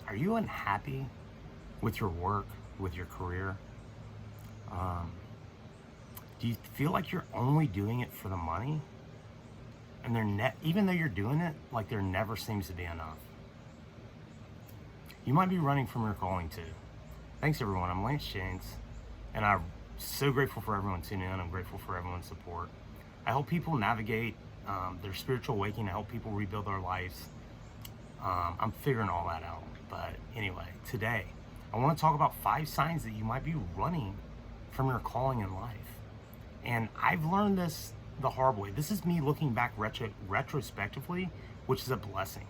Are you unhappy with your work, with your career? Um, do you feel like you're only doing it for the money? And even though you're doing it, like there never seems to be enough. You might be running from your calling too. Thanks everyone. I'm Jaynes, and I'm so grateful for everyone tuning in. I'm grateful for everyone's support. I help people navigate their spiritual awakening. I help people rebuild their lives. I'm figuring all that out. But anyway, today I want to talk about 5 signs that you might be running from your calling in life. And I've learned this the hard way. This is me looking back retrospectively, which is a blessing.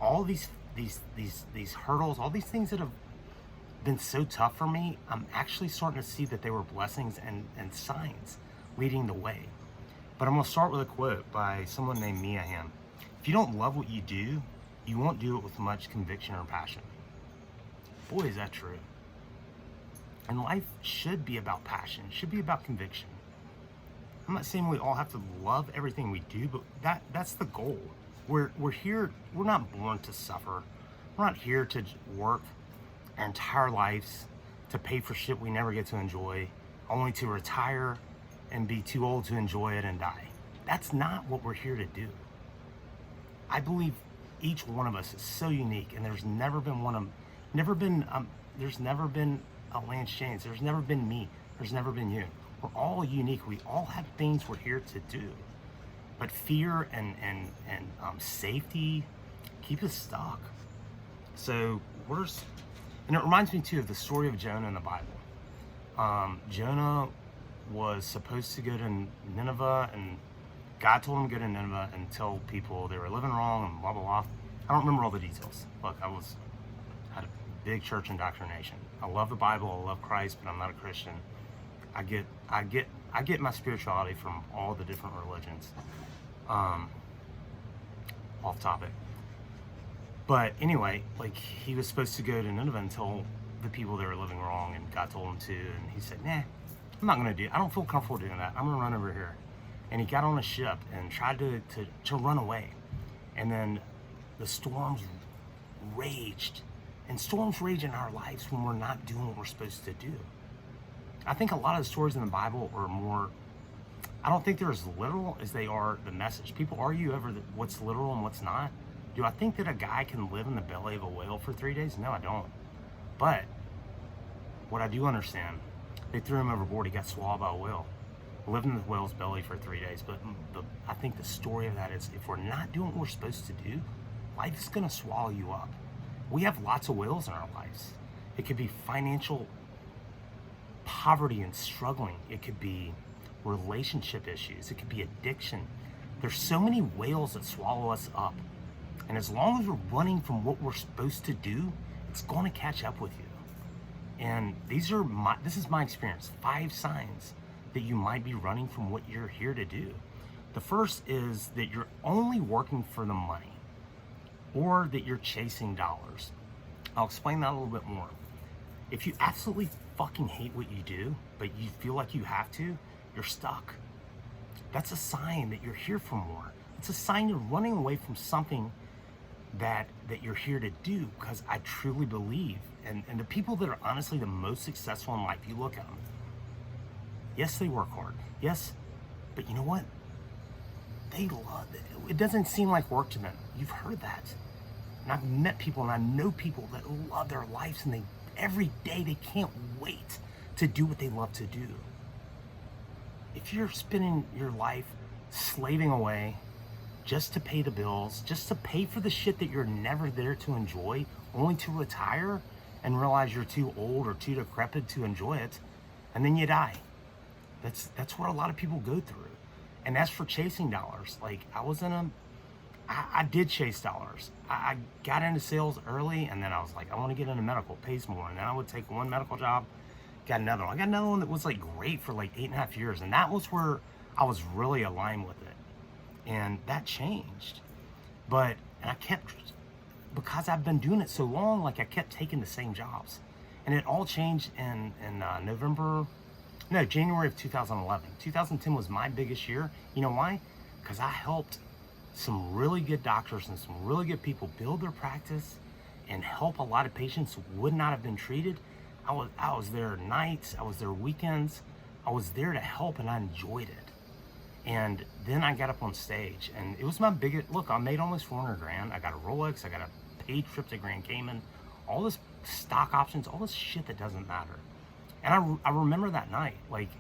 All these hurdles, all these things that have been so tough for me, I'm actually starting to see that they were blessings and signs leading the way. But I'm going to start with a quote by someone named Mia Hamm. If you don't love what you do, you won't do it with much conviction or passion. Boy, is that true. And life should be about passion. It should be about conviction. I'm not saying we all have to love everything we do, but that's the goal. We're here, we're not born to suffer. We're not here to work our entire lives to pay for shit we never get to enjoy, only to retire and be too old to enjoy it and die. That's not what we're here to do. I believe each one of us is so unique, and there's never been a Lance Jaynes. There's never been me. There's never been you. We're all unique. We all have things we're here to do. But fear and safety keep us stuck. So and it reminds me too of the story of Jonah in the Bible. Jonah was supposed to go to Nineveh, and God told him to go to Nineveh and tell people they were living wrong and blah blah blah. I don't remember all the details. Look, had a big church indoctrination. I love the Bible, I love Christ, but I'm not a Christian. I get my spirituality from all the different religions. Off topic. But anyway, like, he was supposed to go to Nineveh and tell the people they were living wrong, and God told him to, and he said, nah, I'm not gonna do it. I don't feel comfortable doing that. I'm gonna run over here. And he got on a ship and tried to run away. And then the storms raged. And storms rage in our lives when we're not doing what we're supposed to do. I think a lot of the stories in the Bible are more, I don't think they're as literal as they are the message. People argue over what's literal and what's not. Do I think that a guy can live in the belly of a whale for 3 days? No, I don't. But what I do understand, they threw him overboard. He got swallowed by a whale. Lived in the whale's belly for 3 days. But I think the story of that is, if we're not doing what we're supposed to do, life is going to swallow you up. We have lots of whales in our lives. It could be financial poverty and struggling. It could be relationship issues. It could be addiction. There's so many whales that swallow us up. And as long as we're running from what we're supposed to do, it's going to catch up with you. And this is my experience. 5 signs that you might be running from what you're here to do. The first is that you're only working for the money, or that you're chasing dollars. I'll explain that a little bit more. If you absolutely fucking hate what you do, but you feel like you have to, you're stuck. That's a sign that you're here for more. It's a sign you're running away from something that you're here to do, because I truly believe, and the people that are honestly the most successful in life, you look at them, yes, they work hard, yes, but you know what? They love it. It doesn't seem like work to them. You've heard that. And I've met people, and I know people that love their lives, and every day they can't wait to do what they love to do. If you're spending your life slaving away just to pay the bills, just to pay for the shit that you're never there to enjoy, only to retire and realize you're too old or too decrepit to enjoy it, and then you die. That's what a lot of people go through. And as for chasing dollars, like, I did chase dollars. I got into sales early, and then I was like, I want to get into medical, pays more. And then I would take one medical job, got another one. I got another one that was like great for like 8.5 years. And that was where I was really aligned with it. And that changed. And I kept, because I've been doing it so long, like, I kept taking the same jobs. And it all changed in January of 2011. 2010 was my biggest year. You know why? Because I helped some really good doctors and some really good people build their practice and help a lot of patients would not have been treated. I was there nights, I was there weekends, I was there to help, and I enjoyed it. And then I got up on stage, and it was my biggest, look, I made almost 400 grand. I got a Rolex, I got a paid trip to Grand Cayman, all this stock options, all this shit that doesn't matter. And I remember that night, like,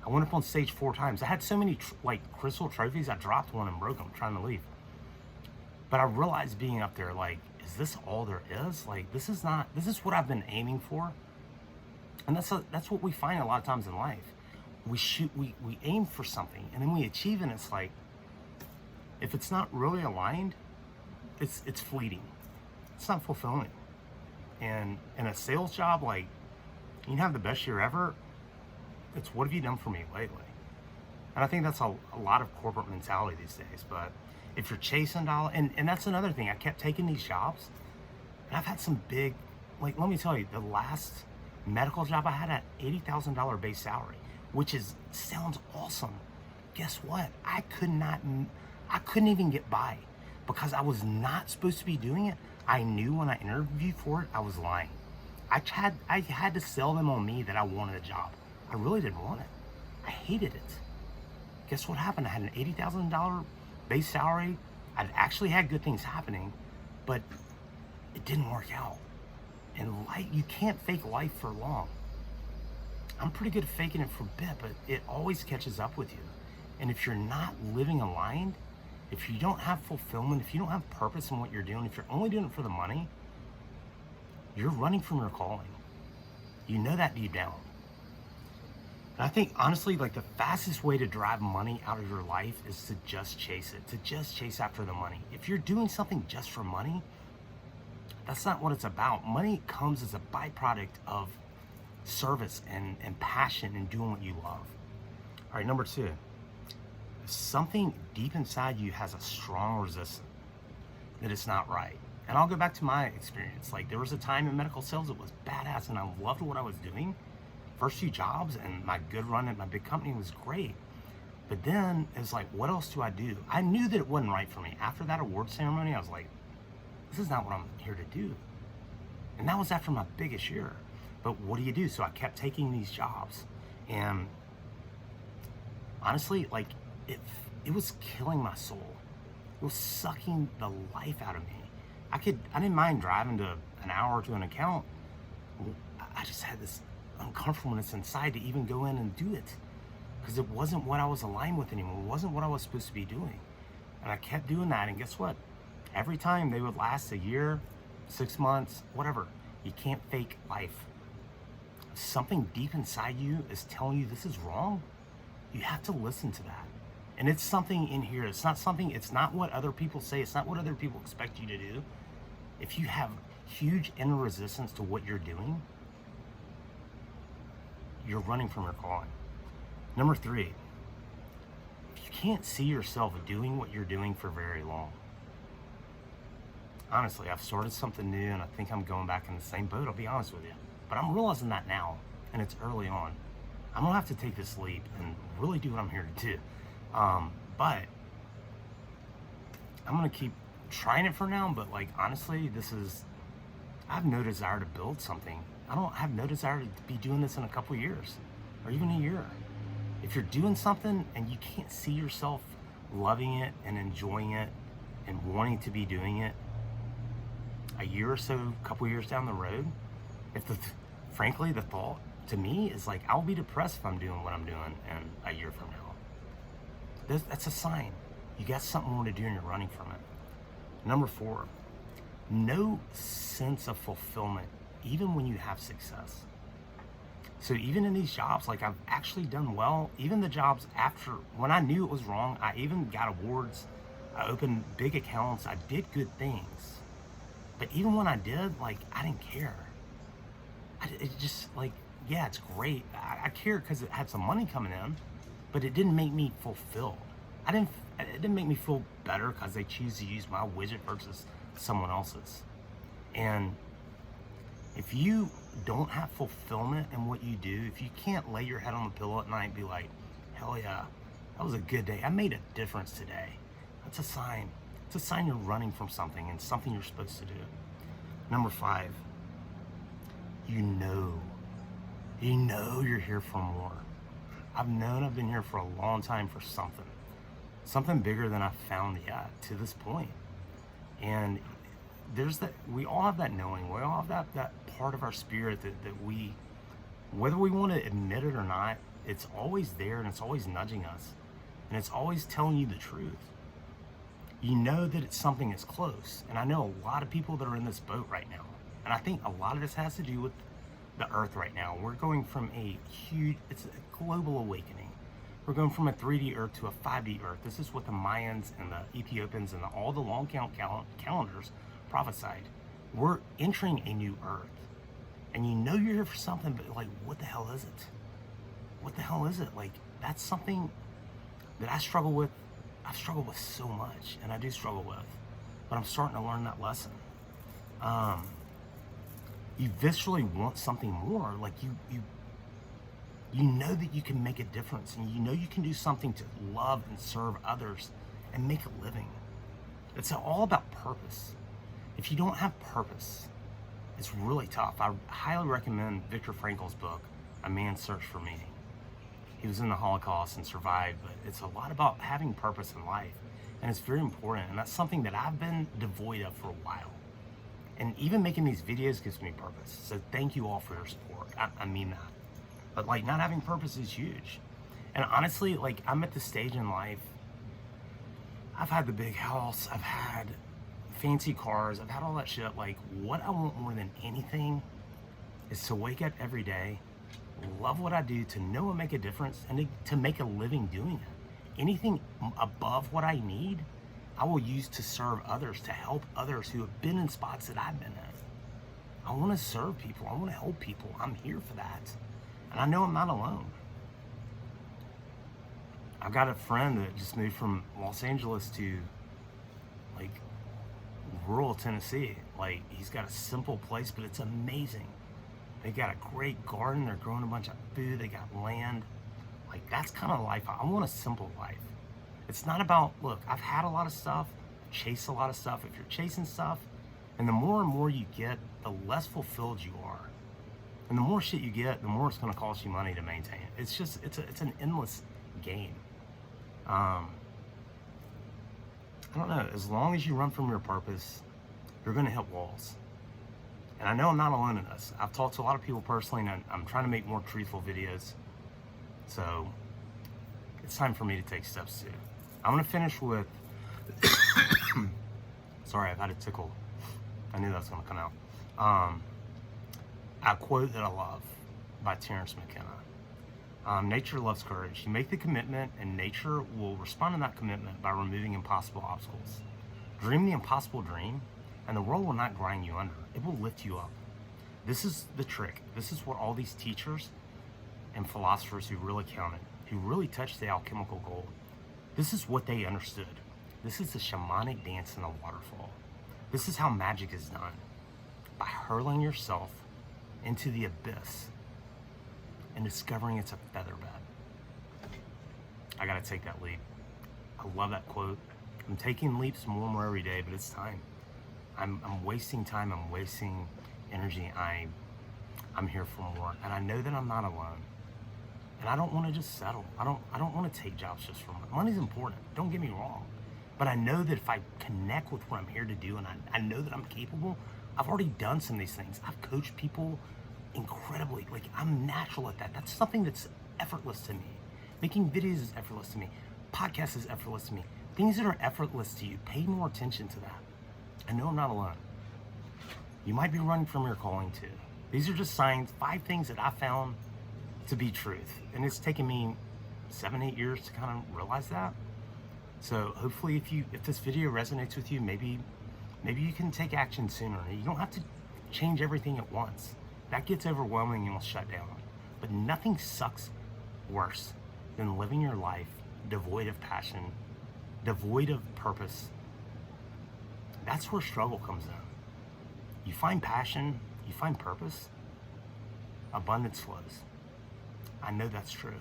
I went up on stage 4 times. I had so many like crystal trophies, I dropped one and broke them trying to leave. But I realized being up there, like, is this all there is? Like, this is what I've been aiming for. And that's what we find a lot of times in life. We aim for something, and then we achieve, and it's like, if it's not really aligned, it's fleeting. It's not fulfilling. And in a sales job, like, you can have the best year ever. It's, what have you done for me lately? And I think that's a lot of corporate mentality these days. But if you're chasing dollars, and that's another thing, I kept taking these jobs, and I've had some big, like, let me tell you, the last medical job I had at $80,000 base salary, which sounds awesome. Guess what? I couldn't even get by because I was not supposed to be doing it. I knew when I interviewed for it, I was lying. I had to sell them on me that I wanted a job. I really didn't want it. I hated it. Guess what happened? I had an $80,000 base salary. I'd actually had good things happening, but it didn't work out. And life, you can't fake life for long. I'm pretty good at faking it for a bit, but it always catches up with you. And if you're not living aligned, if you don't have fulfillment, if you don't have purpose in what you're doing, if you're only doing it for the money, you're running from your calling. You know that deep down. And I think, honestly, like, the fastest way to drive money out of your life is to just chase it, to just chase after the money. If you're doing something just for money, that's not what it's about. Money comes as a byproduct of service and passion and doing what you love. All right, number 2. Something deep inside you has a strong resistance that it's not right. And I'll go back to my experience. Like, there was a time in medical sales that was badass, and I loved what I was doing. First few jobs and my good run at my big company was great. But then it's like, what else do I do? I knew that it wasn't right for me. After that award ceremony, I was like, this is not what I'm here to do. And that was after my biggest year. But what do you do? So I kept taking these jobs, and honestly, like, it was killing my soul. It was sucking the life out of me. I didn't mind driving to an hour to an account. I just had this uncomfortableness inside to even go in and do it, because it wasn't what I was aligned with anymore. It wasn't what I was supposed to be doing. And I kept doing that, and guess what? Every time they would last a year, 6 months, whatever. You can't fake life. If something deep inside you is telling you this is wrong, you have to listen to that. And it's something in here. It's not what other people say. It's not what other people expect you to do. If you have huge inner resistance to what you're doing, you're running from your calling. Number 3, if you can't see yourself doing what you're doing for very long, honestly, I've started something new, and I think I'm going back in the same boat, I'll be honest with you. But I'm realizing that now, and it's early on. I'm gonna have to take this leap and really do what I'm here to do. But I'm gonna keep trying it for now, but, like, honestly, I have no desire to build something. I don't have no desire to be doing this in a couple years or even a year. If you're doing something and you can't see yourself loving it and enjoying it and wanting to be doing it a year or so, a couple years down the road, frankly, the thought to me is like, I'll be depressed if I'm doing what I'm doing in a year from now. That's a sign. You got something more to do and you're running from it. Number 4, no sense of fulfillment, even when you have success. So even in these jobs, like, I've actually done well. Even the jobs after, when I knew it was wrong, I even got awards. I opened big accounts. I did good things. But even when I did, like, I didn't care. It just, like, yeah, it's great. I cared because it had some money coming in, but it didn't make me fulfilled. It didn't make me feel better because they choose to use my widget versus someone else's. And if you don't have fulfillment in what you do, if you can't lay your head on the pillow at night and be like, hell yeah, that was a good day, I made a difference today, that's a sign. It's a sign you're running from something and something you're supposed to do. Number 5, you know you're here for more. I've known I've been here for a long time for something bigger than I've found yet to this point. And there's that, we all have that knowing, we all have that part of our spirit that we, whether we want to admit it or not, it's always there and it's always nudging us. And it's always telling you the truth. You know that it's something that's close. And I know a lot of people that are in this boat right now. And I think a lot of this has to do with the earth right now. We're going from it's a global awakening. We're going from a 3D earth to a 5D earth. This is what the Mayans and the Ethiopians and all the long count calendars prophesied. We're entering a new earth. And you know you're here for something, but like, what the hell is it? What the hell is it? Like, that's something that I struggle with. I've struggled with so much, and I do struggle with, but I'm starting to learn that lesson. You viscerally want something more. Like you know that you can make a difference, and you know you can do something to love and serve others and make a living. It's all about purpose. If you don't have purpose, it's really tough. I highly recommend Viktor Frankl's book, A Man's Search for Meaning. He was in the Holocaust and survived, but it's a lot about having purpose in life, and it's very important, and that's something that I've been devoid of for a while. And even making these videos gives me purpose, so thank you all for your support. I mean that. But like, not having purpose is huge. And honestly, like, I'm at the stage in life, I've had the big house, I've had fancy cars, I've had all that shit. Like, what I want more than anything is to wake up every day, love what I do, to know and make a difference, and to make a living doing it. Anything above what I need, I will use to serve others, to help others who have been in spots that I've been in. I want to serve people. I want to help people. I'm here for that. And I know I'm not alone. I've got a friend that just moved from Los Angeles to like rural Tennessee. Like, he's got a simple place, but it's amazing. They got a great garden. They're growing a bunch of food. They got land. Like, that's kind of life. I want a simple life. It's not about, look, I've had a lot of stuff, chased a lot of stuff. If you're chasing stuff, and the more and more you get, the less fulfilled you are. And the more shit you get, the more it's going to cost you money to maintain it. It's just, it's an endless game. I don't know. As long as you run from your purpose, you're going to hit walls. And I know I'm not alone in this. I've talked to a lot of people personally, and I'm trying to make more truthful videos. So it's time for me to take steps too. I'm going to finish with, sorry, I've had a tickle. I knew that was going to come out. A quote that I love by Terrence McKenna. Nature loves courage. You make the commitment, and nature will respond to that commitment by removing impossible obstacles. Dream the impossible dream, and the world will not grind you under. It will lift you up. This is the trick. This is where all these teachers and philosophers who really counted, who really touched the alchemical gold, this is what they understood. This is the shamanic dance in the waterfall. This is how magic is done. By hurling yourself into the abyss and discovering it's a feather bed. I gotta take that leap. I love that quote. I'm taking leaps more and more every day, but it's time. I'm wasting time, I'm wasting energy. I'm here for more, and I know that I'm not alone. And I don't want to just settle. I don't want to take jobs just for money. Money's important, don't get me wrong. But I know that if I connect with what I'm here to do, and I know that I'm capable, I've already done some of these things. I've coached people incredibly. Like, I'm natural at that. That's something that's effortless to me. Making videos is effortless to me. Podcasts is effortless to me. Things that are effortless to you, pay more attention to that. I know I'm not alone. You might be running from your calling too. These are just signs, 5 things that I found to be truth. And it's taken me 7-8 years to kind of realize that. So hopefully if this video resonates with you, maybe you can take action sooner. You don't have to change everything at once. That gets overwhelming and you'll shut down. But nothing sucks worse than living your life devoid of passion, devoid of purpose. That's where struggle comes in. You find passion, you find purpose, abundance flows. I know that's true.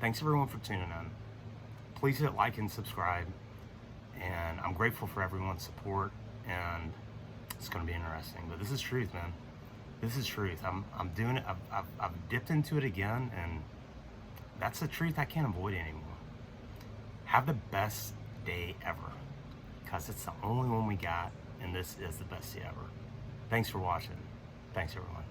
Thanks everyone for tuning in. Please hit like and subscribe. And I'm grateful for everyone's support. And It's going to be interesting. But this is truth, man. This is truth. I'm doing it. I've dipped into it again, and that's the truth I can't avoid anymore. Have the best day ever, because it's the only one we got, and this is the best day ever. Thanks for watching. Thanks, everyone.